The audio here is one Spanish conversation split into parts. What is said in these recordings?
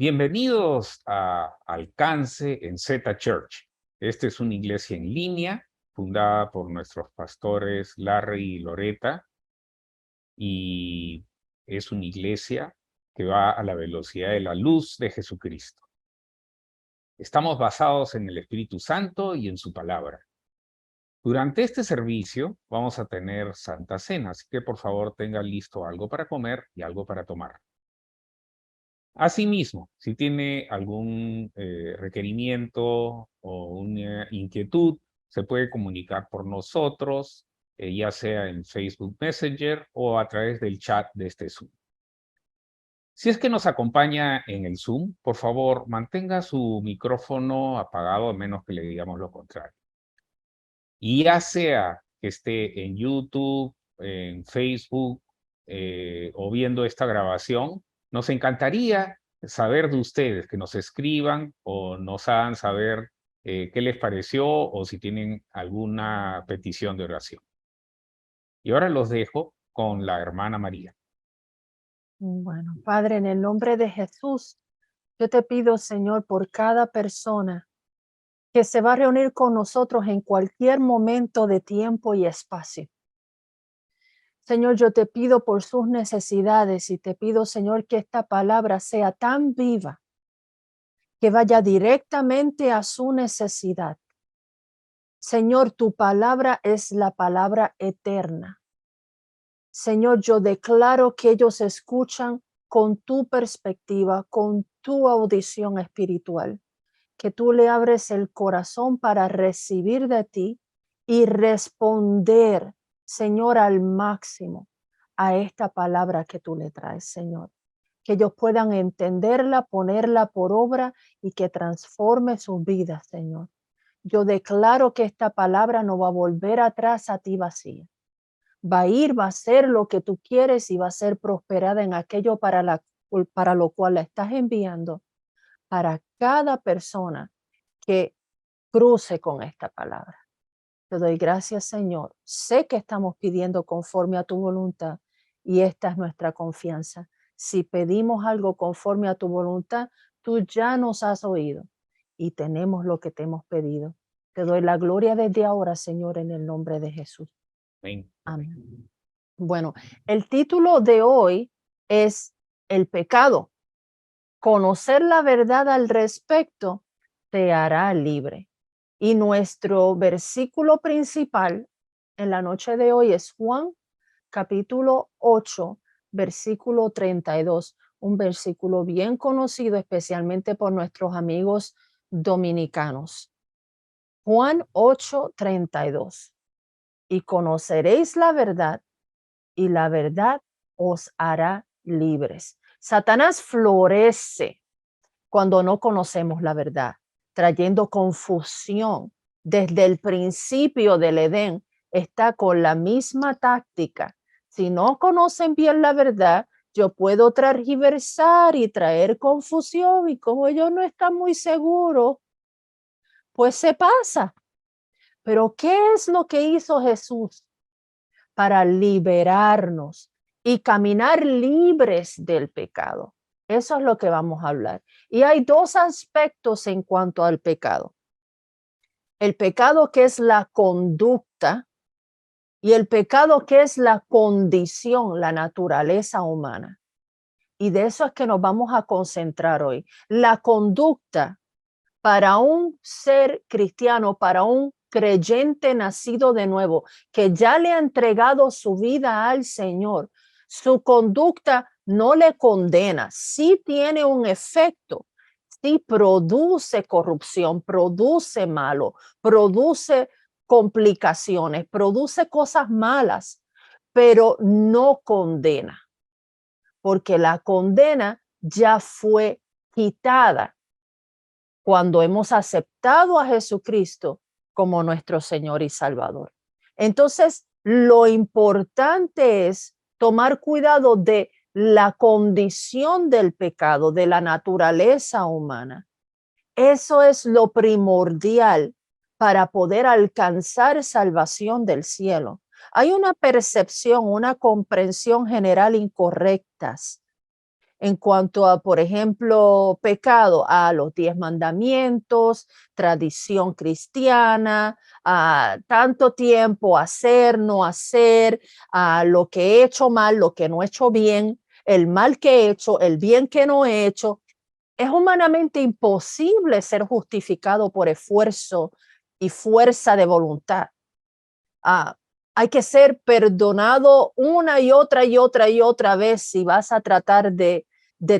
Bienvenidos a Alcance en Z Church. Esta es una iglesia en línea fundada por nuestros pastores Larry y Loretta y es una iglesia que va a la velocidad de la luz de Jesucristo. Estamos basados en el Espíritu Santo y en su palabra. Durante este servicio vamos a tener Santa Cena, así que por favor tenga listo algo para comer y algo para tomar. Asimismo, si tiene algún requerimiento o una inquietud, se puede comunicar por nosotros, ya sea en Facebook Messenger o a través del chat de este Zoom. Si es que nos acompaña en el Zoom, por favor, mantenga su micrófono apagado a menos que le digamos lo contrario. Y ya sea que esté en YouTube, en Facebook o viendo esta grabación, nos encantaría saber de ustedes, que nos escriban o nos hagan saber qué les pareció o si tienen alguna petición de oración. Y ahora los dejo con la hermana María. Bueno, Padre, en el nombre de Jesús, yo te pido, Señor, por cada persona que se va a reunir con nosotros en cualquier momento de tiempo y espacio. Señor, yo te pido por sus necesidades y te pido, Señor, que esta palabra sea tan viva que vaya directamente a su necesidad. Señor, tu palabra es la palabra eterna. Señor, yo declaro que ellos escuchan con tu perspectiva, con tu audición espiritual, que tú le abres el corazón para recibir de ti y responder, Señor, al máximo a esta palabra que tú le traes, Señor. Que ellos puedan entenderla, ponerla por obra y que transforme sus vidas, Señor. Yo declaro que esta palabra no va a volver atrás a ti vacía. Va a ir, va a ser lo que tú quieres y va a ser prosperada en aquello para lo cual la estás enviando para cada persona que cruce con esta palabra. Te doy gracias, Señor. Sé que estamos pidiendo conforme a tu voluntad y esta es nuestra confianza. Si pedimos algo conforme a tu voluntad, tú ya nos has oído y tenemos lo que te hemos pedido. Te doy la gloria desde ahora, Señor, en el nombre de Jesús. Amén. Amén. Bueno, el título de hoy es El pecado. Conocer la verdad al respecto te hará libre. Y nuestro versículo principal en la noche de hoy es Juan capítulo 8, versículo 32, un versículo bien conocido especialmente por nuestros amigos dominicanos. Juan 8, 32. Y conoceréis la verdad y la verdad os hará libres. Satanás florece cuando no conocemos la verdad, trayendo confusión. Desde el principio del Edén está con la misma táctica. Si no conocen bien la verdad, yo puedo transversar y traer confusión y como ellos no están muy seguros, pues se pasa. Pero ¿qué es lo que hizo Jesús para liberarnos y caminar libres del pecado? Eso es lo que vamos a hablar. Y hay dos aspectos en cuanto al pecado. El pecado que es la conducta y el pecado que es la condición, la naturaleza humana. Y de eso es que nos vamos a concentrar hoy. La conducta para un ser cristiano, para un creyente nacido de nuevo, que ya le ha entregado su vida al Señor, su conducta no le condena, sí tiene un efecto, sí produce corrupción, produce malo, produce complicaciones, produce cosas malas, pero no condena, porque la condena ya fue quitada cuando hemos aceptado a Jesucristo como nuestro Señor y Salvador. Entonces, lo importante es tomar cuidado de la condición del pecado, de la naturaleza humana. Eso es lo primordial para poder alcanzar salvación del cielo. Hay una percepción, una comprensión general incorrectas en cuanto a, por ejemplo, pecado, a los 10 mandamientos, tradición cristiana, a tanto tiempo, hacer, no hacer, a lo que he hecho mal, lo que no he hecho bien, el mal que he hecho, el bien que no he hecho. Es humanamente imposible ser justificado por esfuerzo y fuerza de voluntad. Ah, hay que ser perdonado una y otra y otra y otra vez si vas a tratar de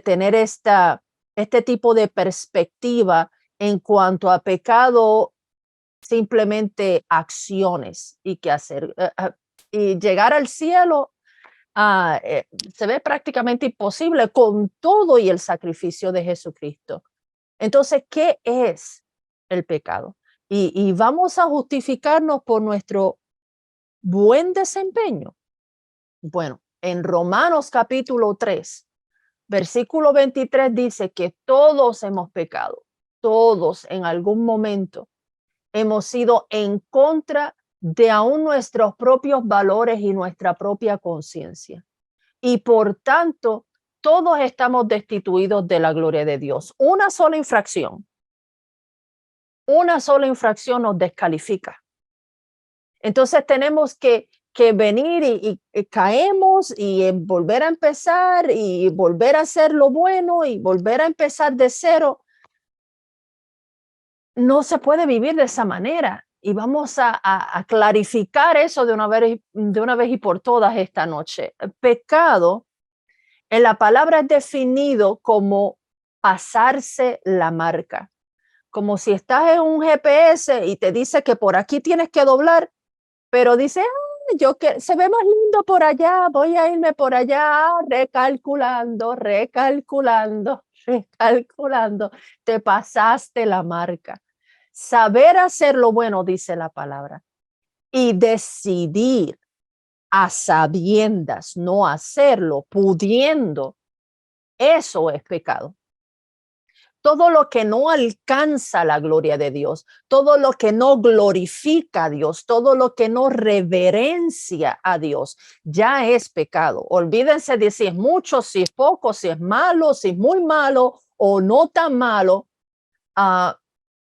tener este tipo de perspectiva en cuanto a pecado, simplemente acciones y qué hacer. Y llegar al cielo se ve prácticamente imposible con todo y el sacrificio de Jesucristo. Entonces, ¿qué es el pecado? Y vamos a justificarnos por nuestro buen desempeño. Bueno, en Romanos capítulo 3, versículo 23 dice que todos hemos pecado, todos en algún momento hemos ido en contra de aún nuestros propios valores y nuestra propia conciencia. Y por tanto, todos estamos destituidos de la gloria de Dios. Una sola infracción nos descalifica. Entonces tenemos que venir y caemos y volver a empezar y volver a hacer lo bueno y volver a empezar de cero. No se puede vivir de esa manera. Y vamos a clarificar eso de una vez y por todas esta noche. El pecado en la palabra es definido como pasarse la marca. Como si estás en un GPS y te dice que por aquí tienes que doblar, pero dice, yo que se ve más lindo por allá, voy a irme por allá, recalculando, recalculando, recalculando. Te pasaste la marca. Saber hacer lo bueno, dice la palabra, y decidir a sabiendas no hacerlo, pudiendo, eso es pecado. Todo lo que no alcanza la gloria de Dios, todo lo que no glorifica a Dios, todo lo que no reverencia a Dios, ya es pecado. Olvídense de si es mucho, si es poco, si es malo, si es muy malo o no tan malo.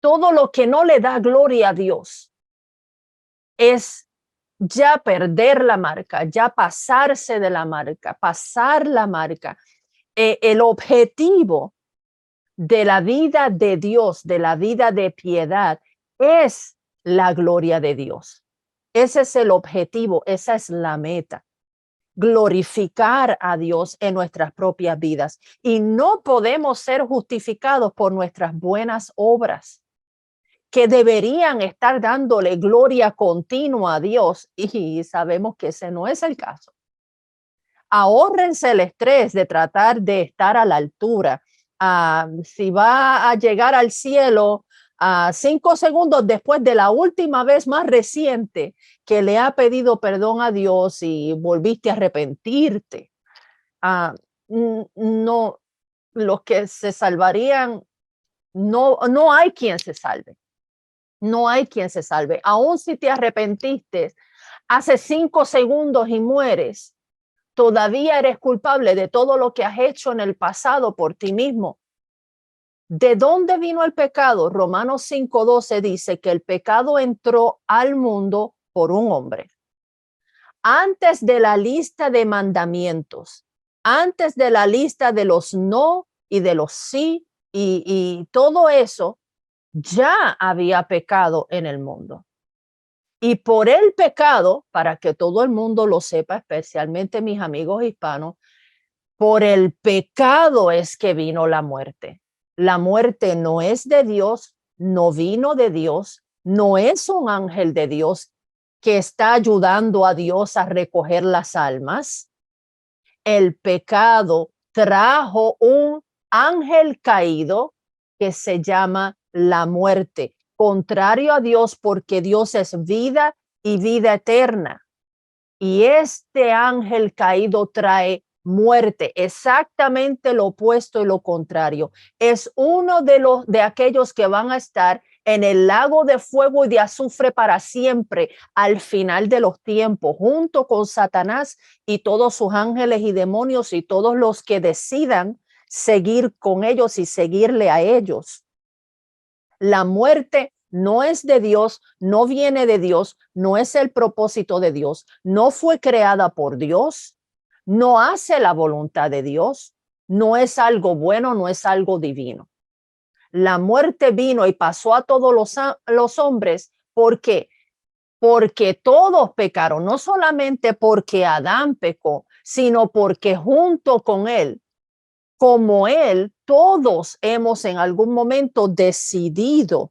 Todo lo que no le da gloria a Dios es ya perder la marca, ya pasarse de la marca, pasar la marca. El objetivo de la vida de Dios, de la vida de piedad, es la gloria de Dios. Ese es el objetivo, esa es la meta. Glorificar a Dios en nuestras propias vidas. Y no podemos ser justificados por nuestras buenas obras, que deberían estar dándole gloria continua a Dios. Y sabemos que ese no es el caso. Ahórrense el estrés de tratar de estar a la altura. Si va a llegar al cielo 5 segundos después de la última vez más reciente que le ha pedido perdón a Dios y volviste a arrepentirte. No, los que se salvarían, no hay quien se salve. No hay quien se salve. Aún si te arrepentiste hace 5 segundos y mueres, todavía eres culpable de todo lo que has hecho en el pasado por ti mismo. ¿De dónde vino el pecado? Romanos 5:12 dice que el pecado entró al mundo por un hombre. Antes de la lista de mandamientos, antes de la lista de los no y de los sí y todo eso, ya había pecado en el mundo. Y por el pecado, para que todo el mundo lo sepa, especialmente mis amigos hispanos, por el pecado es que vino la muerte. La muerte no es de Dios, no vino de Dios, no es un ángel de Dios que está ayudando a Dios a recoger las almas. El pecado trajo un ángel caído que se llama la muerte, contrario a Dios, porque Dios es vida y vida eterna. Y este ángel caído trae muerte, exactamente lo opuesto y lo contrario. Es uno de aquellos que van a estar en el lago de fuego y de azufre para siempre al final de los tiempos, junto con Satanás y todos sus ángeles y demonios y todos los que decidan seguir con ellos y seguirle a ellos. La muerte no es de Dios, no viene de Dios, no es el propósito de Dios, no fue creada por Dios, no hace la voluntad de Dios, no es algo bueno, no es algo divino. La muerte vino y pasó a todos los hombres. ¿Por qué? Porque todos pecaron, no solamente porque Adán pecó, sino porque junto con él, como él, todos hemos en algún momento decidido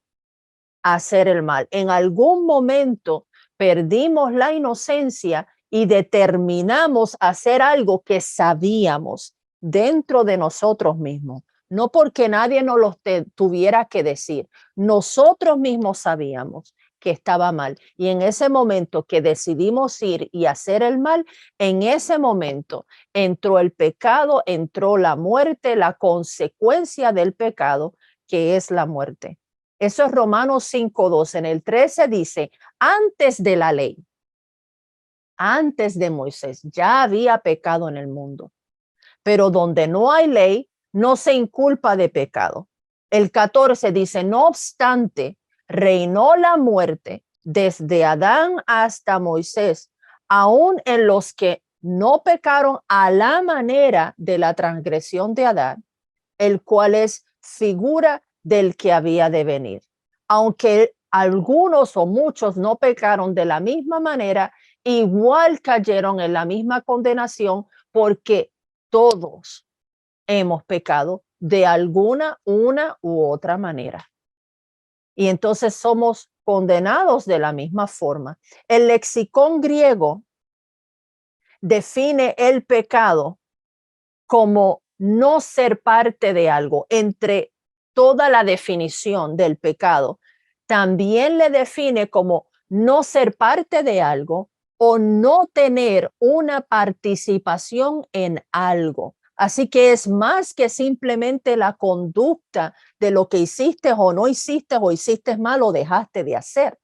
hacer el mal. En algún momento perdimos la inocencia y determinamos hacer algo que sabíamos dentro de nosotros mismos. No porque nadie nos lo tuviera que decir. Nosotros mismos sabíamos que estaba mal. Y en ese momento que decidimos ir y hacer el mal, en ese momento entró el pecado, entró la muerte, la consecuencia del pecado, que es la muerte. Eso es Romanos 5:2. En el 13 dice, antes de la ley, antes de Moisés, ya había pecado en el mundo. Pero donde no hay ley, no se inculpa de pecado. El 14 dice, no obstante, reinó la muerte desde Adán hasta Moisés, aun en los que no pecaron a la manera de la transgresión de Adán, el cual es figura del que había de venir. Aunque algunos o muchos no pecaron de la misma manera, igual cayeron en la misma condenación, porque todos hemos pecado de alguna, una u otra manera. Y entonces somos condenados de la misma forma. El lexicón griego define el pecado como no ser parte de algo. Entre toda la definición del pecado, también le define como no ser parte de algo o no tener una participación en algo. Así que es más que simplemente la conducta de lo que hiciste o hiciste mal o dejaste de hacer.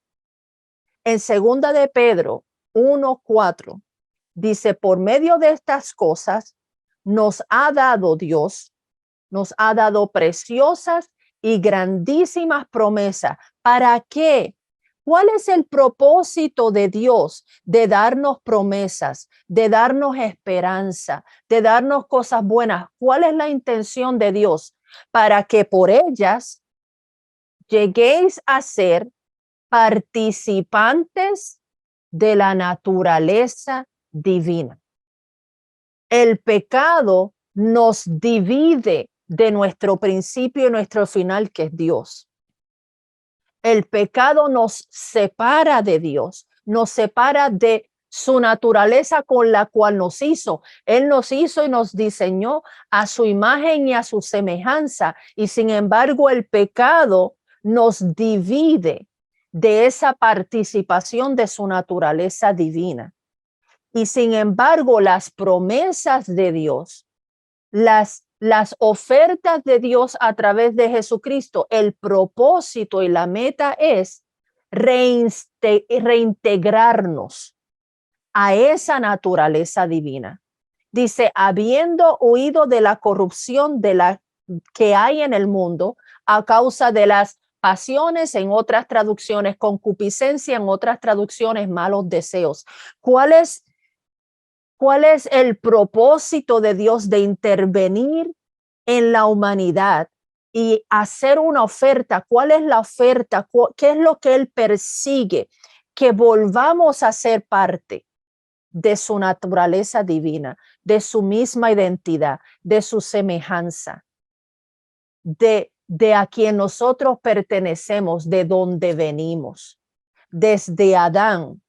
En segunda de Pedro 1:4 dice, por medio de estas cosas nos ha dado Dios, nos ha dado preciosas y grandísimas promesas. ¿Para qué? ¿Cuál es el propósito de Dios de darnos promesas, de darnos esperanza, de darnos cosas buenas? ¿Cuál es la intención de Dios? Para que por ellas lleguéis a ser participantes de la naturaleza divina. El pecado nos divide de nuestro principio y nuestro final, que es Dios. El pecado nos separa de Dios, nos separa de su naturaleza con la cual nos hizo. Él nos hizo y nos diseñó a su imagen y a su semejanza. Y sin embargo, el pecado nos divide de esa participación de su naturaleza divina. Y sin embargo, las promesas de Dios, las ofertas de Dios a través de Jesucristo, el propósito y la meta es reintegrarnos a esa naturaleza divina. Dice, habiendo huido de la corrupción de la que hay en el mundo a causa de las pasiones, en otras traducciones concupiscencia, en otras traducciones malos deseos. ¿Cuál es el propósito de Dios de intervenir en la humanidad y hacer una oferta? ¿Cuál es la oferta? ¿Qué es lo que Él persigue? Que volvamos a ser parte de su naturaleza divina, de su misma identidad, de su semejanza, de a quien nosotros pertenecemos, de donde venimos. Desde Adán,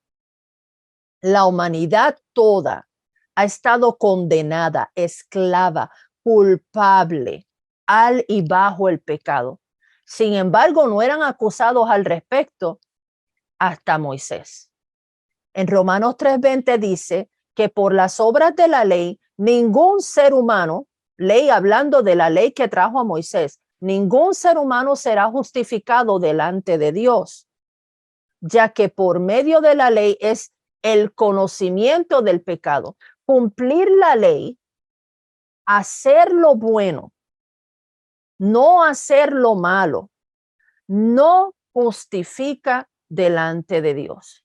la humanidad toda ha estado condenada, esclava, culpable al y bajo el pecado. Sin embargo, no eran acusados al respecto hasta Moisés. En Romanos 3:20 dice que por las obras de la ley, ningún ser humano, ley hablando de la ley que trajo a Moisés, ningún ser humano será justificado delante de Dios, ya que por medio de la ley es el conocimiento del pecado. Cumplir la ley, hacer lo bueno, no hacer lo malo, no justifica delante de Dios.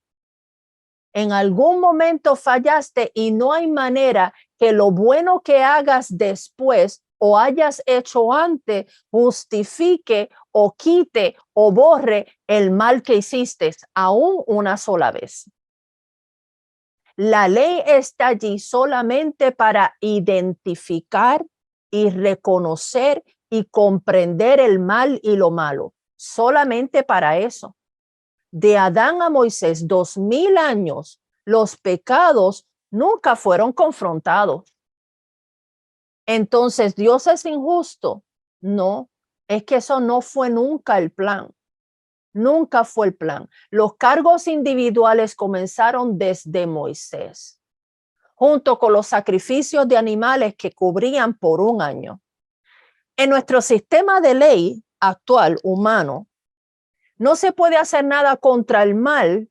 En algún momento fallaste y no hay manera que lo bueno que hagas después o hayas hecho antes justifique o quite o borre el mal que hiciste aún una sola vez. La ley está allí solamente para identificar y reconocer y comprender el mal y lo malo. Solamente para eso. De Adán a Moisés, 2000 años, los pecados nunca fueron confrontados. Entonces, ¿Dios es injusto? No, es que eso no fue nunca el plan. Nunca fue el plan. Los cargos individuales comenzaron desde Moisés, junto con los sacrificios de animales que cubrían por un año. En nuestro sistema de ley actual humano, no se puede hacer nada contra el mal,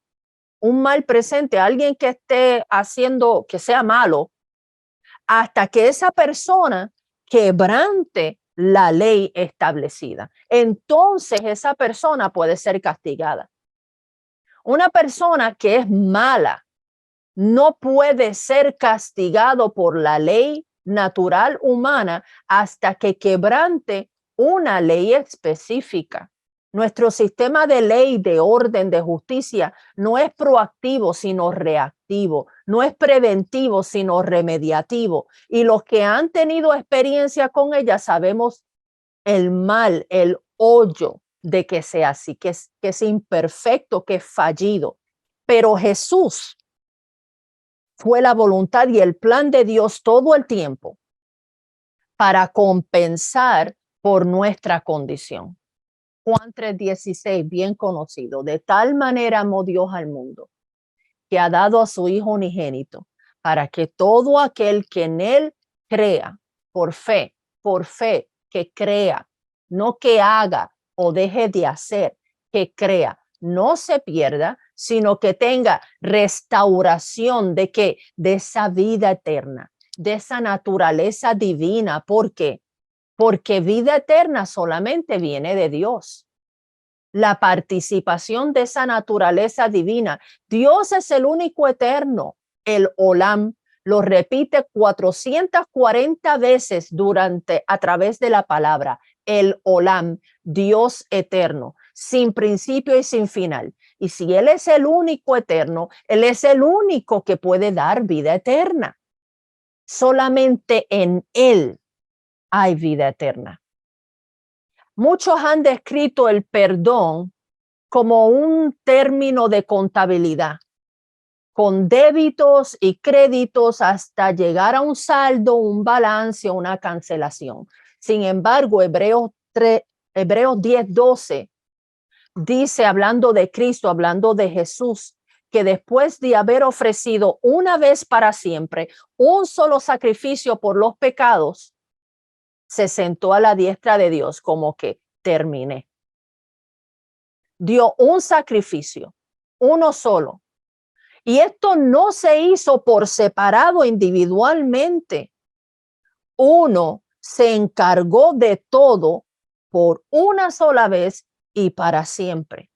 un mal presente, alguien que esté haciendo que sea malo, hasta que esa persona quebrante la ley establecida. Entonces esa persona puede ser castigada. Una persona que es mala no puede ser castigado por la ley natural humana hasta que quebrante una ley específica. Nuestro sistema de ley, de orden, de justicia no es proactivo, sino reactivo. No es preventivo, sino remediativo. Y los que han tenido experiencia con ella sabemos el mal, el hoyo de que sea así, que es imperfecto, que es fallido. Pero Jesús fue la voluntad y el plan de Dios todo el tiempo para compensar por nuestra condición. Juan 3:16, bien conocido. De tal manera amó Dios al mundo, que ha dado a su Hijo unigénito, para que todo aquel que en él crea, por fe, que crea, no que haga o deje de hacer, que crea, no se pierda, sino que tenga restauración de que de esa vida eterna, de esa naturaleza divina. ¿Por qué? Porque vida eterna solamente viene de Dios. La participación de esa naturaleza divina. Dios es el único eterno, el Olam. Lo repite 440 veces a través de la palabra, el Olam, Dios eterno, sin principio y sin final. Y si Él es el único eterno, Él es el único que puede dar vida eterna. Solamente en Él hay vida eterna. Muchos han descrito el perdón como un término de contabilidad, con débitos y créditos hasta llegar a un saldo, un balance o una cancelación. Sin embargo, Hebreos 10:12 dice, hablando de Cristo, hablando de Jesús, que después de haber ofrecido una vez para siempre un solo sacrificio por los pecados, se sentó a la diestra de Dios, como que terminé. Dio un sacrificio, uno solo. Y esto no se hizo por separado individualmente. Uno se encargó de todo por una sola vez y para siempre.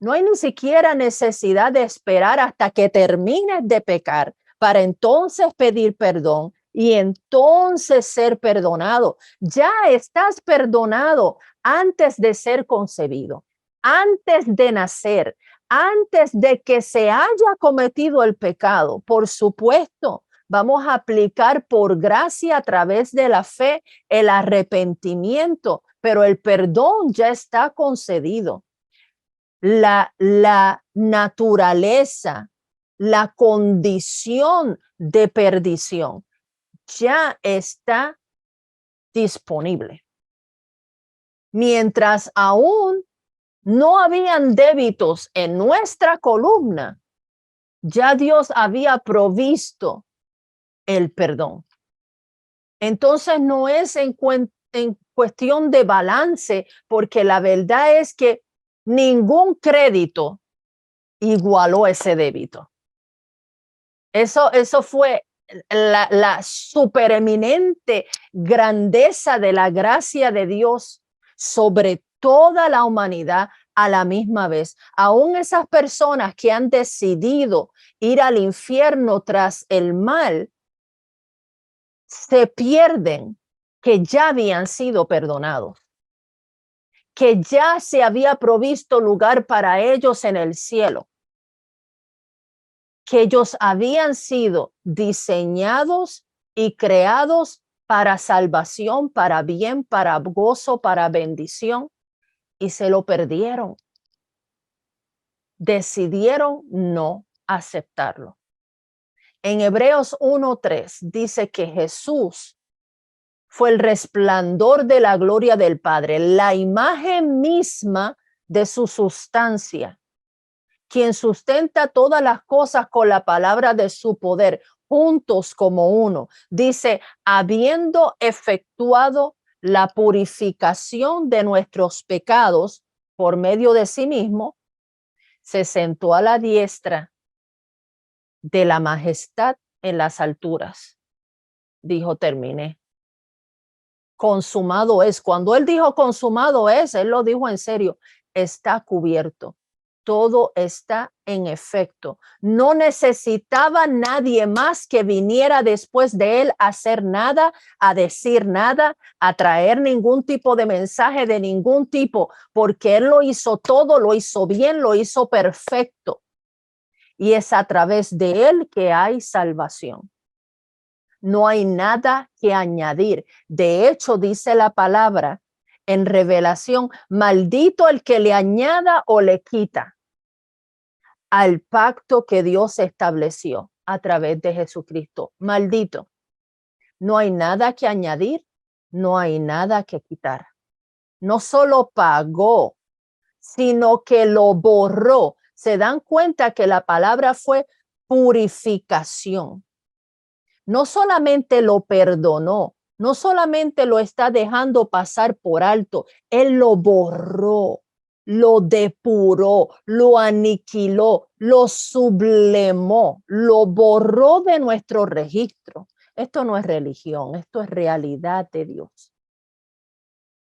No hay ni siquiera necesidad de esperar hasta que termines de pecar para entonces pedir perdón y entonces ser perdonado. Ya estás perdonado antes de ser concebido, antes de nacer, antes de que se haya cometido el pecado. Por supuesto, vamos a aplicar por gracia a través de la fe el arrepentimiento, pero el perdón ya está concedido. La naturaleza, la condición de perdición ya está disponible. Mientras aún no habían débitos en nuestra columna, ya Dios había provisto el perdón. Entonces no es en cuestión de balance, porque la verdad es que ningún crédito igualó ese débito. Eso fue la supereminente grandeza de la gracia de Dios sobre toda la humanidad a la misma vez. Aún esas personas que han decidido ir al infierno tras el mal, se pierden que ya habían sido perdonados, que ya se había provisto lugar para ellos en el cielo, que ellos habían sido diseñados y creados para salvación, para bien, para gozo, para bendición, y se lo perdieron. Decidieron no aceptarlo. En Hebreos 1:3 dice que Jesús fue el resplandor de la gloria del Padre, la imagen misma de su sustancia, quien sustenta todas las cosas con la palabra de su poder, juntos como uno. Dice, habiendo efectuado la purificación de nuestros pecados por medio de sí mismo, se sentó a la diestra de la majestad en las alturas. Dijo, terminé. Consumado es. Cuando él dijo consumado es, él lo dijo en serio. Está cubierto. Todo está en efecto. No necesitaba nadie más que viniera después de él a hacer nada, a decir nada, a traer ningún tipo de mensaje de ningún tipo, porque él lo hizo todo, lo hizo bien, lo hizo perfecto. Y es a través de él que hay salvación. No hay nada que añadir. De hecho, dice la palabra en Revelación, maldito el que le añada o le quita al pacto que Dios estableció a través de Jesucristo. Maldito. No hay nada que añadir, no hay nada que quitar. No solo pagó, sino que lo borró. Se dan cuenta que la palabra fue purificación. No solamente lo perdonó, no solamente lo está dejando pasar por alto, él lo borró, lo depuró, lo aniquiló, lo sublimó, lo borró de nuestro registro. Esto no es religión, esto es realidad de Dios.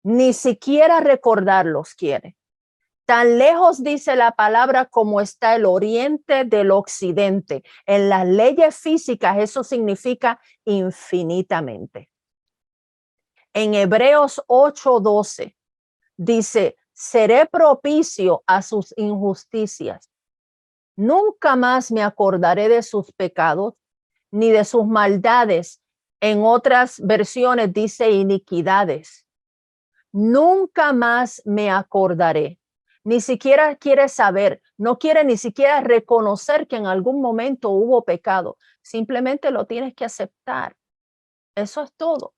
Ni siquiera recordarlos quiere. Tan lejos dice la palabra como está el oriente del occidente. En las leyes físicas eso significa infinitamente. En Hebreos 8:12 dice, seré propicio a sus injusticias. Nunca más me acordaré de sus pecados ni de sus maldades. En otras versiones dice iniquidades. Nunca más me acordaré. Ni siquiera quiere saber, no quiere ni siquiera reconocer que en algún momento hubo pecado. Simplemente lo tienes que aceptar. Eso es todo.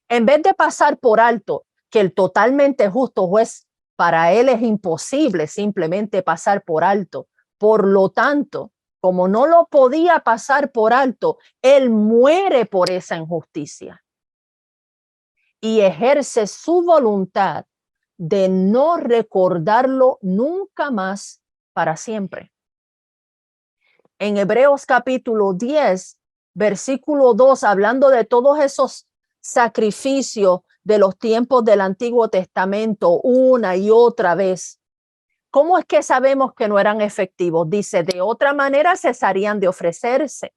En vez de pasar por alto que el totalmente justo juez, para él es imposible simplemente pasar por alto. Por lo tanto, como no lo podía pasar por alto, él muere por esa injusticia y ejerce su voluntad de no recordarlo nunca más para siempre. En Hebreos capítulo 10, versículo 2, hablando de todos esos sacrificios de los tiempos del Antiguo Testamento una y otra vez. ¿Cómo es que sabemos que no eran efectivos? Dice, de otra manera cesarían de ofrecerse.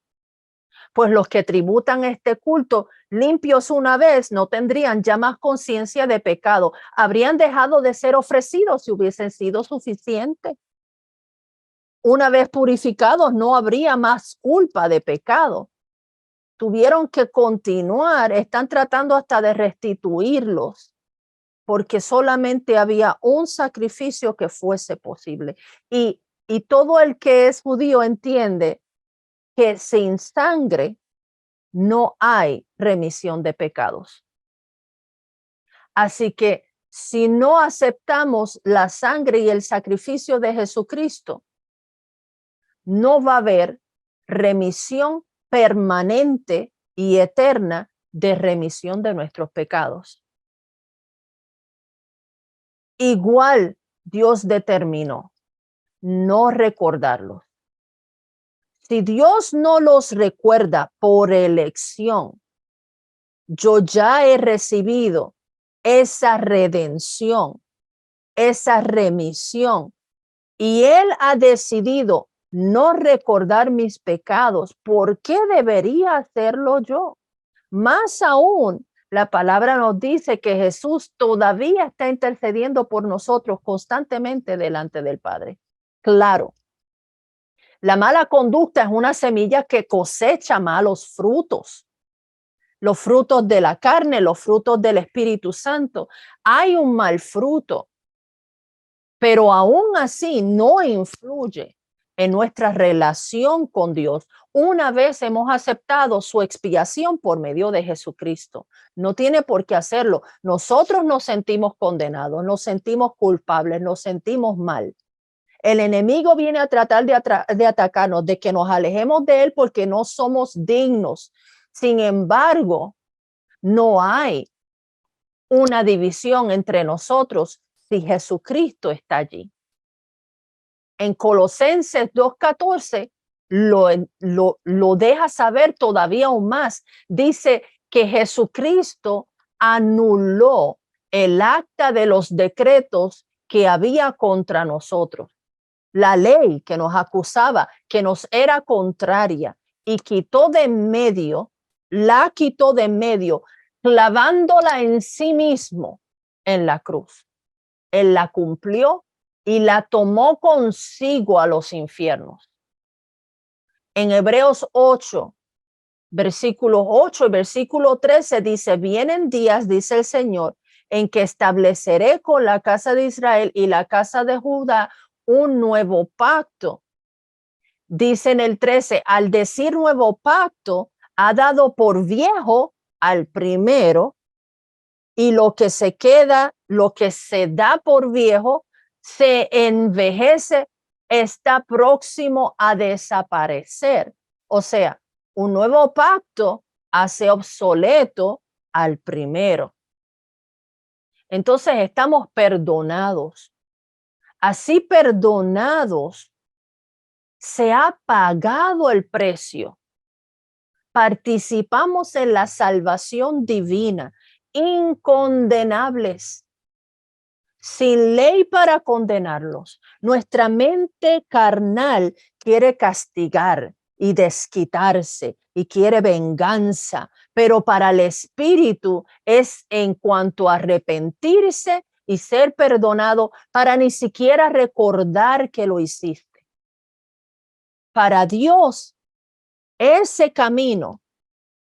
Pues los que tributan este culto limpios una vez no tendrían ya más conciencia de pecado. Habrían dejado de ser ofrecidos si hubiesen sido suficientes. Una vez purificados no habría más culpa de pecado. Tuvieron que continuar, están tratando hasta de restituirlos, porque solamente había un sacrificio que fuese posible. Y todo el que es judío entiende que sin sangre no hay remisión de pecados. Así que si no aceptamos la sangre y el sacrificio de Jesucristo, no va a haber remisión permanente y eterna de remisión de nuestros pecados. igual Dios determinó no recordarlos. Si Dios no los recuerda por elección, yo ya he recibido esa redención, esa remisión, y Él ha decidido no recordar mis pecados. ¿Por qué debería hacerlo yo? Más aún, la palabra nos dice que Jesús todavía está intercediendo por nosotros constantemente delante del Padre. Claro, la mala conducta es una semilla que cosecha malos frutos. Los frutos de la carne, los frutos del Espíritu Santo. Hay un mal fruto, pero aún así no influye en nuestra relación con Dios. Una vez hemos aceptado su expiación por medio de Jesucristo, no tiene por qué hacerlo. Nosotros nos sentimos condenados, nos sentimos culpables, nos sentimos mal. El enemigo viene a tratar de atacarnos, de que nos alejemos de él porque no somos dignos. Sin embargo, no hay una división entre nosotros si Jesucristo está allí. En Colosenses 2:14 lo deja saber todavía aún más. Dice que Jesucristo anuló el acta de los decretos que había contra nosotros. La ley que nos acusaba, que nos era contraria, y la quitó de medio, clavándola en sí mismo en la cruz. Él la cumplió y la tomó consigo a los infiernos. En Hebreos 8, versículos 8 y versículo 13 dice, vienen días, dice el Señor, en que estableceré con la casa de Israel y la casa de Judá un nuevo pacto. Dice en el 13, al decir nuevo pacto, ha dado por viejo al primero, y lo que se queda, lo que se da por viejo, se envejece, está próximo a desaparecer. O sea, un nuevo pacto hace obsoleto al primero. Entonces estamos perdonados. Así perdonados, se ha pagado el precio. Participamos en la salvación divina, incondenables, sin ley para condenarlos. Nuestra mente carnal quiere castigar y desquitarse y quiere venganza, pero para el espíritu es en cuanto a arrepentirse y ser perdonado, para ni siquiera recordar que lo hiciste. Para Dios, ese camino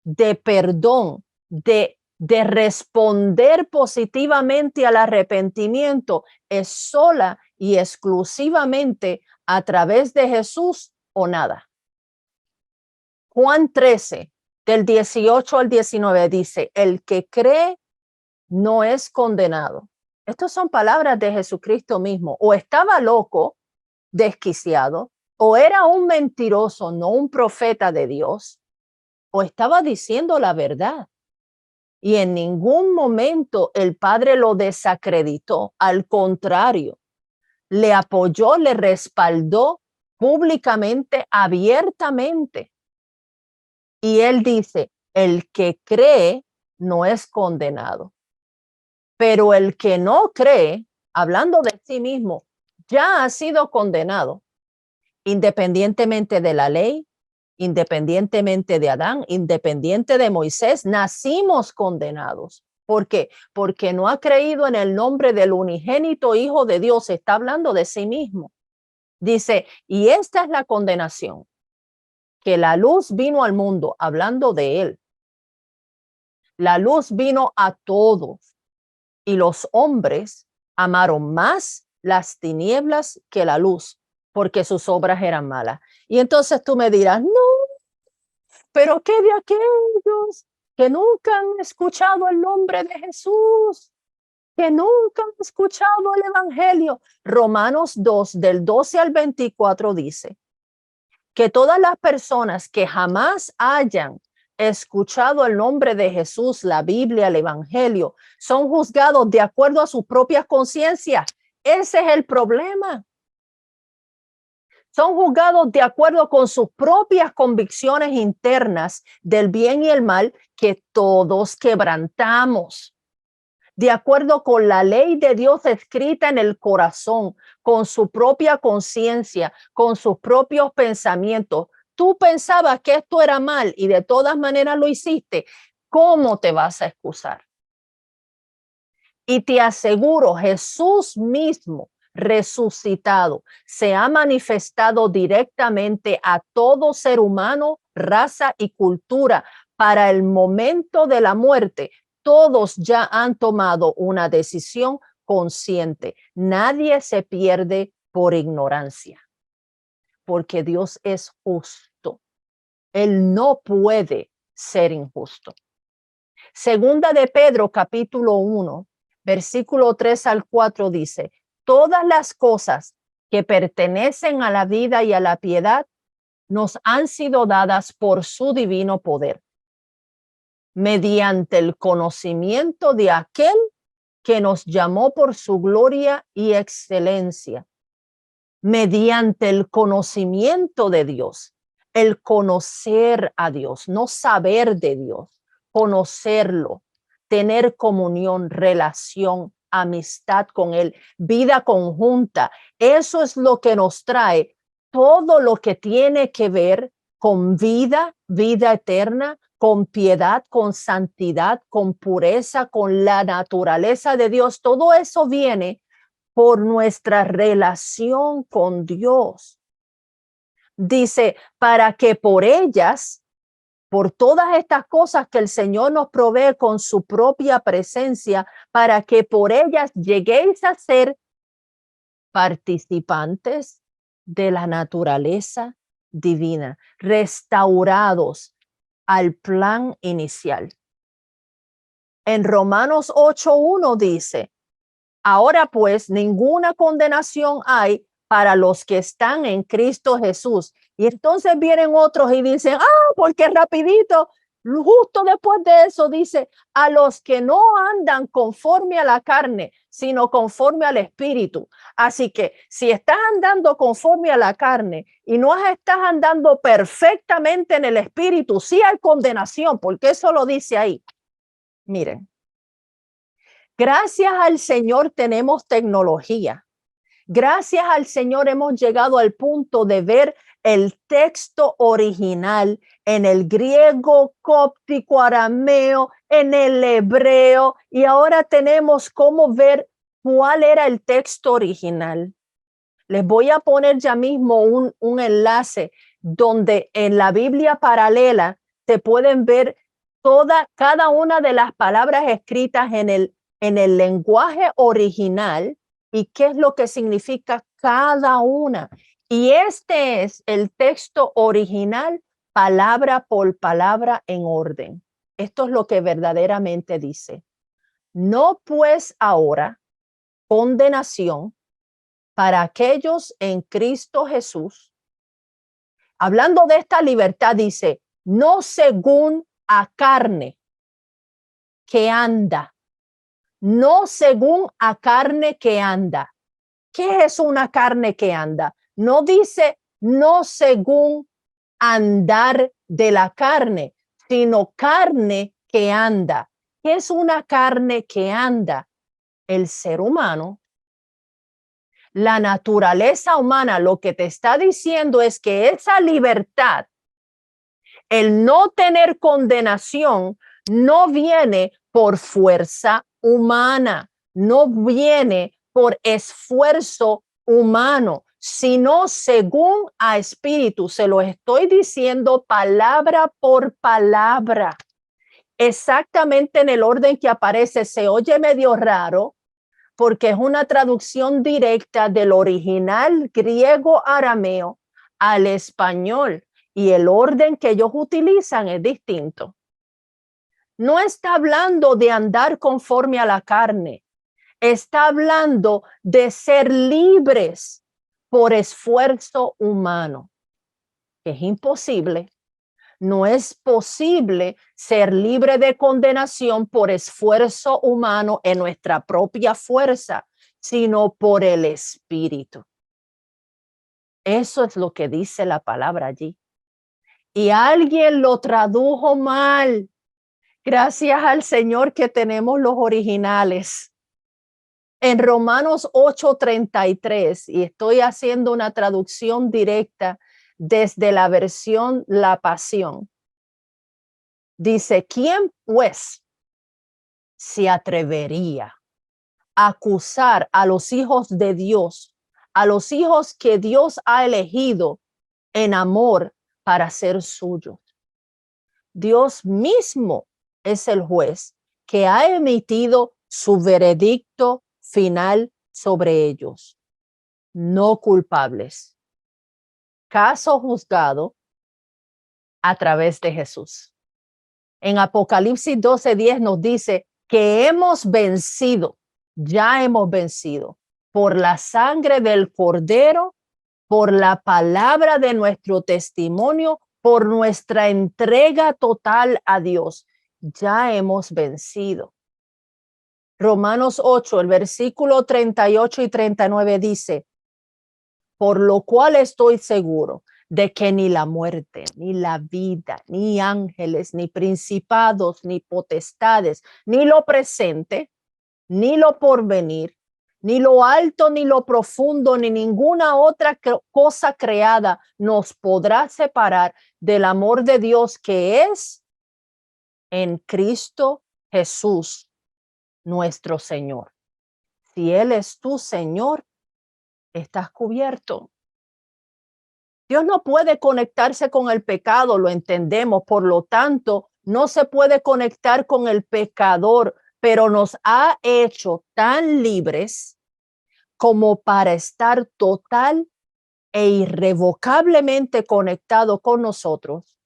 de perdón, de responder positivamente al arrepentimiento es sola y exclusivamente a través de Jesús o nada. Juan 13, del 18 al 19 dice, el que cree no es condenado. Estas son palabras de Jesucristo mismo. O estaba loco, desquiciado, o era un mentiroso, no un profeta de Dios, o estaba diciendo la verdad. Y en ningún momento el Padre lo desacreditó. Al contrario, le apoyó, le respaldó públicamente, abiertamente. Y él dice, el que cree no es condenado. Pero el que no cree, hablando de sí mismo, ya ha sido condenado, independientemente de la ley, independientemente de Adán, independiente de Moisés, nacimos condenados. ¿Por qué? Porque no ha creído en el nombre del unigénito Hijo de Dios. Está hablando de sí mismo. Dice, y esta es la condenación, que la luz vino al mundo, hablando de él. La luz vino a todos, y los hombres amaron más las tinieblas que la luz, porque sus obras eran malas. Y entonces tú me dirás, no, pero ¿qué de aquellos que nunca han escuchado el nombre de Jesús? Que nunca han escuchado el evangelio. Romanos 2, del 12 al 24 dice que todas las personas que jamás hayan escuchado el nombre de Jesús, la Biblia, el Evangelio, son juzgados de acuerdo a sus propias conciencias. Ese es el problema. Son juzgados de acuerdo con sus propias convicciones internas del bien y el mal que todos quebrantamos. De acuerdo con la ley de Dios escrita en el corazón, con su propia conciencia, con sus propios pensamientos. Tú pensabas que esto era mal y de todas maneras lo hiciste. ¿Cómo te vas a excusar? Y te aseguro, Jesús mismo resucitado se ha manifestado directamente a todo ser humano, raza y cultura para el momento de la muerte. Todos ya han tomado una decisión consciente. Nadie se pierde por ignorancia, porque Dios es justo. Él no puede ser injusto. Segunda de Pedro, capítulo 1, versículo 3 al 4 dice: todas las cosas que pertenecen a la vida y a la piedad nos han sido dadas por su divino poder, mediante el conocimiento de aquel que nos llamó por su gloria y excelencia, mediante el conocimiento de Dios, el conocer a Dios, no saber de Dios, conocerlo, tener comunión, relación, amistad con Él, vida conjunta. Eso es lo que nos trae todo lo que tiene que ver con vida, vida eterna, con piedad, con santidad, con pureza, con la naturaleza de Dios. Todo eso viene por nuestra relación con Dios. Dice, para que por ellas, por todas estas cosas que el Señor nos provee con su propia presencia, para que por ellas lleguéis a ser participantes de la naturaleza divina, restaurados al plan inicial. En Romanos 8:1 dice: ahora pues ninguna condenación hay para los que están en Cristo Jesús. Y entonces vienen otros y dicen, porque rapidito, justo después de eso dice, a los que no andan conforme a la carne, sino conforme al Espíritu. Así que si estás andando conforme a la carne y no estás andando perfectamente en el Espíritu, sí hay condenación, porque eso lo dice ahí. Miren. Gracias al Señor tenemos tecnología. Gracias al Señor hemos llegado al punto de ver el texto original en el griego, cóptico, arameo, en el hebreo, y ahora tenemos cómo ver cuál era el texto original. Les voy a poner ya mismo un enlace donde en la Biblia paralela te pueden ver cada una de las palabras escritas en el lenguaje original y qué es lo que significa cada una. Y este es el texto original, palabra por palabra en orden. Esto es lo que verdaderamente dice. No pues ahora condenación para aquellos en Cristo Jesús. Hablando de esta libertad, dice, no según a carne que anda, no según a carne que anda. ¿Qué es una carne que anda? No dice no según andar de la carne, sino carne que anda. ¿Qué es una carne que anda? El ser humano. La naturaleza humana lo que te está diciendo es que esa libertad, el no tener condenación, no viene por fuerza humana, no viene por esfuerzo humano, sino según a espíritu. Se lo estoy diciendo palabra por palabra, exactamente en el orden que aparece. Se oye medio raro, porque es una traducción directa del original griego arameo al español y el orden que ellos utilizan es distinto. No está hablando de andar conforme a la carne, está hablando de ser libres por esfuerzo humano. Es imposible. No es posible ser libre de condenación por esfuerzo humano en nuestra propia fuerza, sino por el Espíritu. Eso es lo que dice la palabra allí. Y alguien lo tradujo mal. Gracias al Señor que tenemos los originales. En Romanos 8:33, y estoy haciendo una traducción directa desde la versión La Pasión. Dice, ¿quién pues se atrevería a acusar a los hijos de Dios, a los hijos que Dios ha elegido en amor para ser suyos? Dios mismo es el juez que ha emitido su veredicto final sobre ellos, no culpables. Caso juzgado a través de Jesús. En Apocalipsis 12:10 nos dice que hemos vencido, ya hemos vencido por la sangre del Cordero, por la palabra de nuestro testimonio, por nuestra entrega total a Dios. Ya hemos vencido. Romanos 8, el versículo 38 y 39 dice, por lo cual estoy seguro de que ni la muerte, ni la vida, ni ángeles, ni principados, ni potestades, ni lo presente, ni lo porvenir, ni lo alto, ni lo profundo, ni ninguna otra cosa creada nos podrá separar del amor de Dios que es en Cristo Jesús, nuestro Señor. Si Él es tu Señor, estás cubierto. Dios no puede conectarse con el pecado, lo entendemos, por lo tanto, no se puede conectar con el pecador, pero nos ha hecho tan libres como para estar total e irrevocablemente conectado con nosotros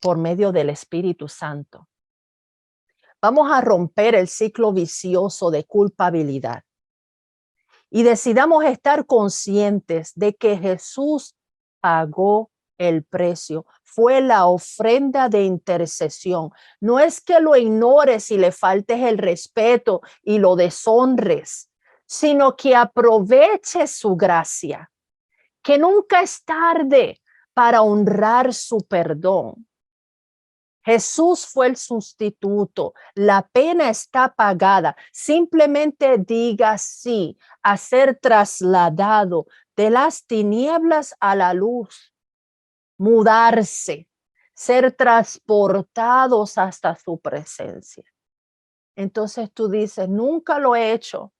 por medio del Espíritu Santo. Vamos a romper el ciclo vicioso de culpabilidad y decidamos estar conscientes de que Jesús pagó el precio, fue la ofrenda de intercesión. No es que lo ignores y le faltes el respeto y lo deshonres, sino que aproveches su gracia, que nunca es tarde para honrar su perdón. Jesús fue el sustituto. La pena está pagada. Simplemente diga sí a ser trasladado de las tinieblas a la luz, mudarse, ser transportados hasta su presencia. Entonces tú dices, nunca lo he hecho,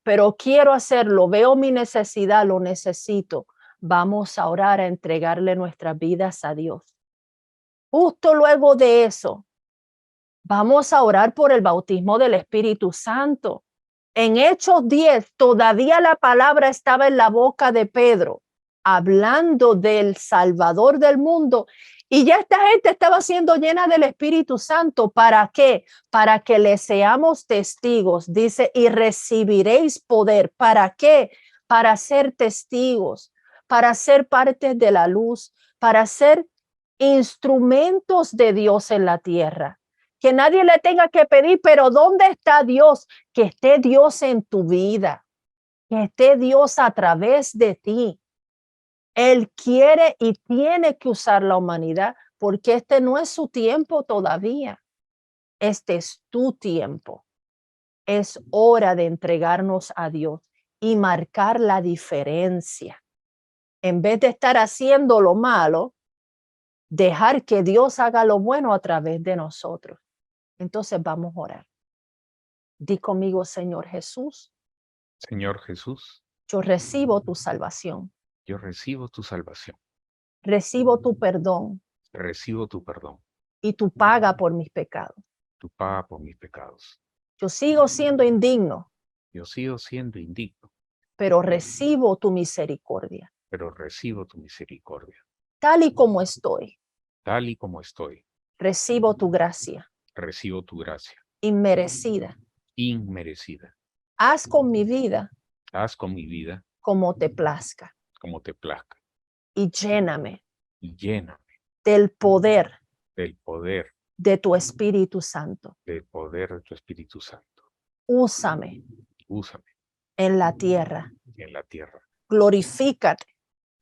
pero quiero hacerlo. Veo mi necesidad, lo necesito. Vamos a orar, a entregarle nuestras vidas a Dios. Justo luego de eso, vamos a orar por el bautismo del Espíritu Santo. En Hechos 10, todavía la palabra estaba en la boca de Pedro, hablando del Salvador del mundo. Y ya esta gente estaba siendo llena del Espíritu Santo. ¿Para qué? Para que le seamos testigos. Dice, y recibiréis poder. ¿Para qué? Para ser testigos, para ser parte de la luz, para ser instrumentos de Dios en la tierra. Que nadie le tenga que pedir, pero ¿dónde está Dios? Que esté Dios en tu vida, que esté Dios a través de ti. Él quiere y tiene que usar la humanidad porque este no es su tiempo todavía. Este es tu tiempo. Es hora de entregarnos a Dios y marcar la diferencia. En vez de estar haciendo lo malo, dejar que Dios haga lo bueno a través de nosotros. Entonces vamos a orar. Di conmigo, Señor Jesús, Señor Jesús, yo recibo tu salvación, yo recibo tu salvación, recibo tu perdón recibo tu perdón, y tu paga por mis pecados. tu paga por mis pecados. Yo sigo siendo indigno, Yo sigo siendo indigno, pero recibo tu misericordia. pero recibo tu misericordia. Tal y como estoy, Tal y como estoy, recibo tu gracia recibo tu gracia, inmerecida. inmerecida. Haz con mi vida Haz con mi vida como te plazca como te plazca y lléname y lléname del poder del poder, de tu Espíritu Santo. del poder de tu Espíritu Santo. Úsame Úsame en la tierra. en la tierra. Glorifícate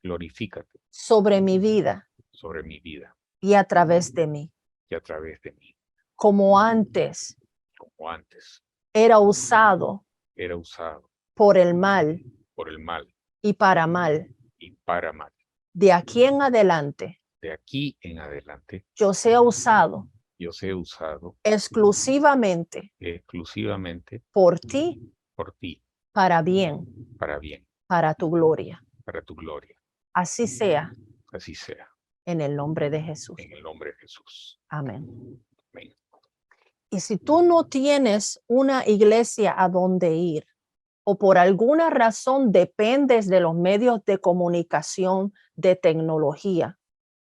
Glorifícate sobre mi vida sobre mi vida y a través de mí. y a través de mí, Como antes como antes era usado era usado por el mal por el mal y para mal. y para mal. De aquí en adelante, De aquí en adelante, yo sea usado yo sé usado exclusivamente exclusivamente por ti por ti, para bien, para bien, para tu gloria. para tu gloria. Así sea Así sea, en el nombre de Jesús. en el nombre de Jesús. Amén. Amén. Y si tú no tienes una iglesia a donde ir o por alguna razón dependes de los medios de comunicación, de tecnología,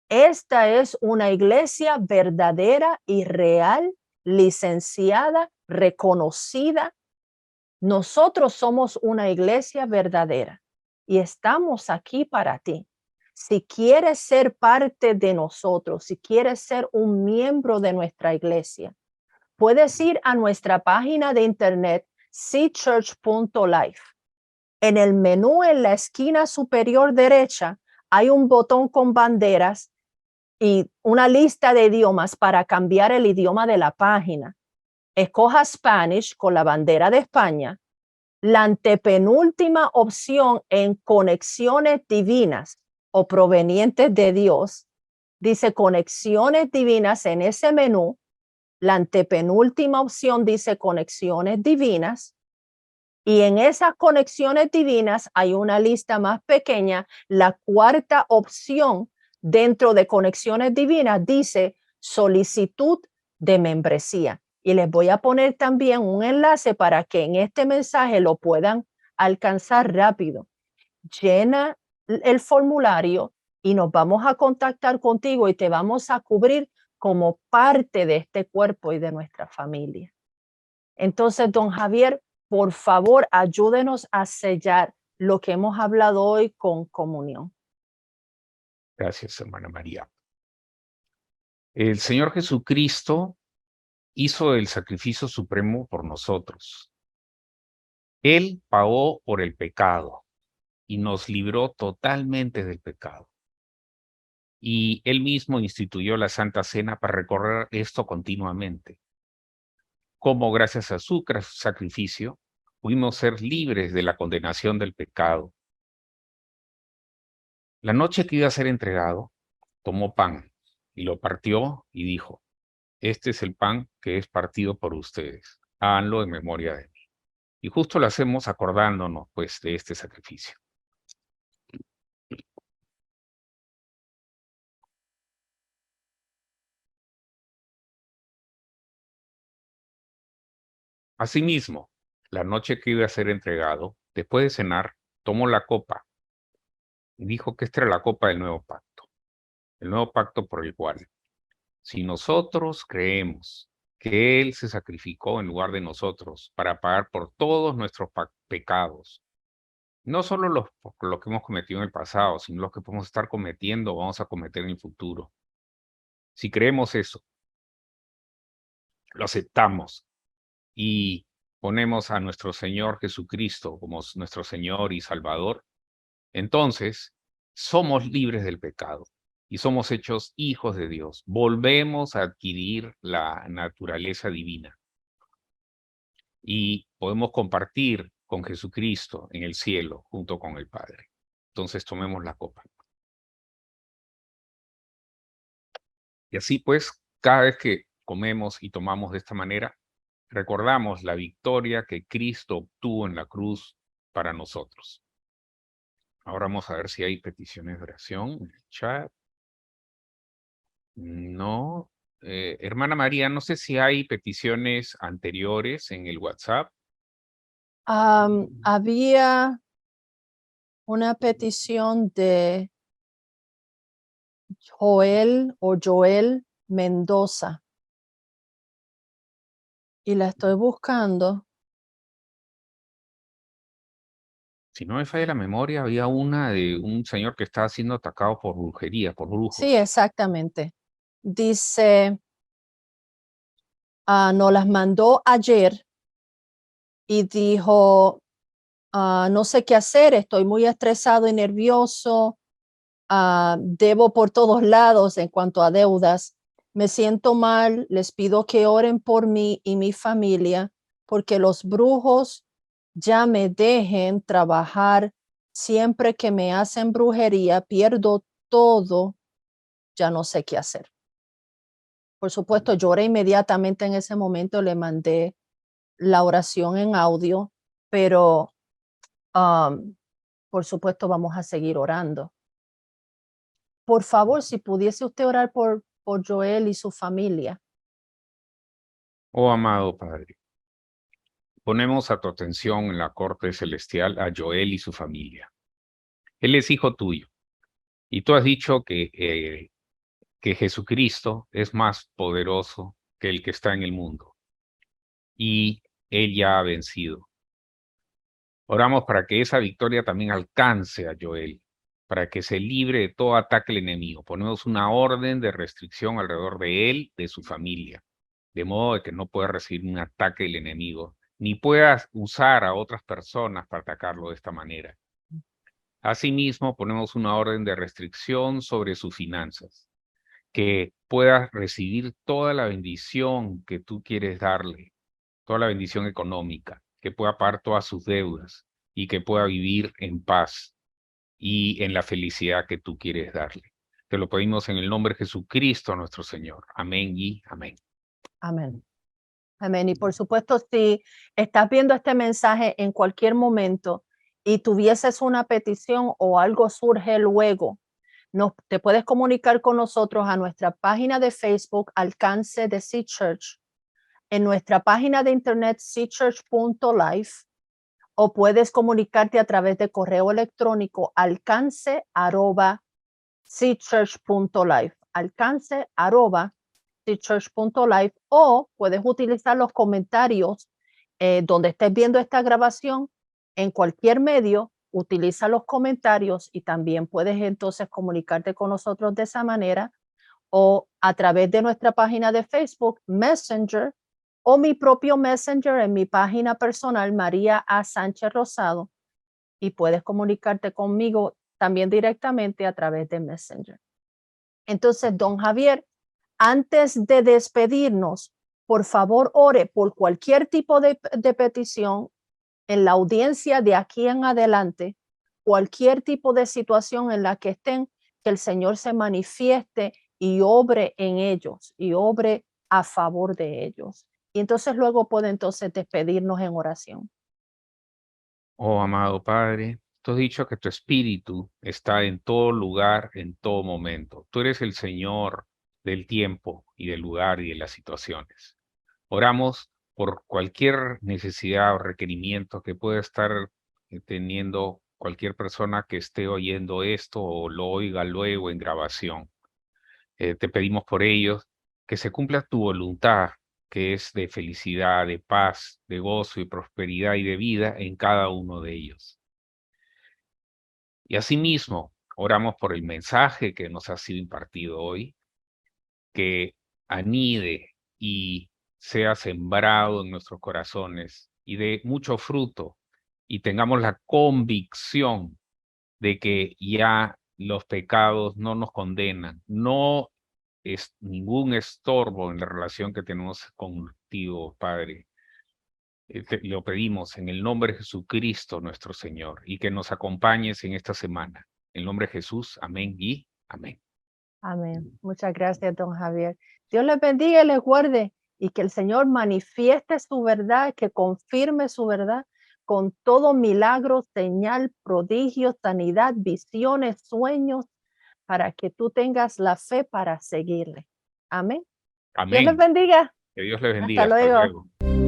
esta es una iglesia verdadera y real, licenciada, reconocida. Nosotros somos una iglesia verdadera y estamos aquí para ti. Si quieres ser parte de nosotros, si quieres ser un miembro de nuestra iglesia, puedes ir a nuestra página de internet seachurch.life. En el menú en la esquina superior derecha hay un botón con banderas y una lista de idiomas para cambiar el idioma de la página. Escoja Spanish con la bandera de España. La antepenúltima opción en conexiones divinas o provenientes de Dios dice conexiones divinas en ese menú. La antepenúltima opción dice conexiones divinas. Y en esas conexiones divinas hay una lista más pequeña. La cuarta opción dentro de conexiones divinas dice solicitud de membresía. Y les voy a poner también un enlace para que en este mensaje lo puedan alcanzar rápido. Llena el formulario y nos vamos a contactar contigo y te vamos a cubrir como parte de este cuerpo y de nuestra familia. Entonces, don Javier, por favor, ayúdenos a sellar lo que hemos hablado hoy con comunión. Gracias, hermana María. El Señor Jesucristo hizo el sacrificio supremo por nosotros. Él pagó por el pecado y nos libró totalmente del pecado. Y Él mismo instituyó la Santa Cena para recorrer esto continuamente. Como gracias a su sacrificio pudimos ser libres de la condenación del pecado. La noche que iba a ser entregado, tomó pan y lo partió y dijo: este es el pan que es partido por ustedes. Háganlo en memoria de mí. Y justo lo hacemos acordándonos, pues, de este sacrificio. Asimismo, la noche que iba a ser entregado, después de cenar, tomó la copa y dijo que esta era la copa del nuevo pacto, el nuevo pacto por el cual, si nosotros creemos que Él se sacrificó en lugar de nosotros para pagar por todos nuestros pecados, no solo lo que hemos cometido en el pasado, sino los que podemos estar cometiendo o vamos a cometer en el futuro. Si creemos eso, lo aceptamos y ponemos a nuestro Señor Jesucristo como nuestro Señor y Salvador, entonces somos libres del pecado y somos hechos hijos de Dios. Volvemos a adquirir la naturaleza divina y podemos compartir con Jesucristo en el cielo junto con el Padre. Entonces tomemos la copa. Y así pues, cada vez que comemos y tomamos de esta manera, recordamos la victoria que Cristo obtuvo en la cruz para nosotros. Ahora vamos a ver si hay peticiones de oración en el chat. No. Hermana María, no sé si hay peticiones anteriores en el WhatsApp. Había una petición de Joel Mendoza y la estoy buscando. Si no me falla la memoria, había una de un señor que estaba siendo atacado por brujería, por brujos. Sí, exactamente. Dice, nos las mandó ayer y dijo, no sé qué hacer, estoy muy estresado y nervioso, debo por todos lados en cuanto a deudas. Me siento mal, les pido que oren por mí y mi familia, porque los brujos ya me dejen trabajar. Siempre que me hacen brujería, pierdo todo, ya no sé qué hacer. Por supuesto, lloré inmediatamente en ese momento, le mandé la oración en audio, pero por supuesto vamos a seguir orando. Por favor, si pudiese usted orar por Joel y su familia. Oh amado Padre, ponemos a tu atención en la corte celestial a Joel y su familia. Él es hijo tuyo y tú has dicho que Jesucristo es más poderoso que el que está en el mundo y él ya ha vencido. Oramos para que esa victoria también alcance a Joel, para que se libre de todo ataque del enemigo. Ponemos una orden de restricción alrededor de él, de su familia, de modo de que no pueda recibir un ataque del enemigo, ni pueda usar a otras personas para atacarlo de esta manera. Asimismo, ponemos una orden de restricción sobre sus finanzas, que pueda recibir toda la bendición que tú quieres darle, toda la bendición económica, que pueda pagar todas sus deudas y que pueda vivir en paz y en la felicidad que tú quieres darle. Te lo pedimos en el nombre de Jesucristo nuestro Señor. Amén y amén. Amén. Amén. Y por supuesto, si estás viendo este mensaje en cualquier momento y tuvieses una petición o algo surge luego, te puedes comunicar con nosotros a nuestra página de Facebook, Alcance de Sea Church, en nuestra página de internet, seachurch.life, o puedes comunicarte a través de correo electrónico alcance@seachurch.life, alcance@seachurch.life, o puedes utilizar los comentarios donde estés viendo esta grabación en cualquier medio. Utiliza los comentarios y también puedes entonces comunicarte con nosotros de esa manera, o a través de nuestra página de Facebook, Messenger, o mi propio Messenger en mi página personal, María A. Sánchez Rosado, y puedes comunicarte conmigo también directamente a través de Messenger. Entonces, don Javier, antes de despedirnos, por favor, ore por cualquier tipo de petición en la audiencia de aquí en adelante, cualquier tipo de situación en la que estén, que el Señor se manifieste y obre en ellos y obre a favor de ellos. Y entonces luego puede entonces despedirnos en oración. Oh amado Padre, tú has dicho que tu espíritu está en todo lugar, en todo momento. Tú eres el Señor del tiempo y del lugar y de las situaciones. Oramos por cualquier necesidad o requerimiento que pueda estar teniendo cualquier persona que esté oyendo esto o lo oiga luego en grabación. Te pedimos por ellos que se cumpla tu voluntad, que es de felicidad, de paz, de gozo y prosperidad y de vida en cada uno de ellos. Y asimismo, oramos por el mensaje que nos ha sido impartido hoy, que anide y sea sembrado en nuestros corazones y dé mucho fruto y tengamos la convicción de que ya los pecados no nos condenan, no es ningún estorbo en la relación que tenemos contigo, Padre. Lo pedimos en el nombre de Jesucristo nuestro Señor y que nos acompañes en esta semana. En el nombre de Jesús, amén y amén. Amén. Muchas gracias, don Javier. Dios les bendiga y les guarde, y que el Señor manifieste su verdad, que confirme su verdad con todo milagro, señal, prodigio, sanidad, visiones, sueños, para que tú tengas la fe para seguirle. Amén. Dios les Amén. bendiga. Que Dios les bendiga. Hasta Hasta luego. luego.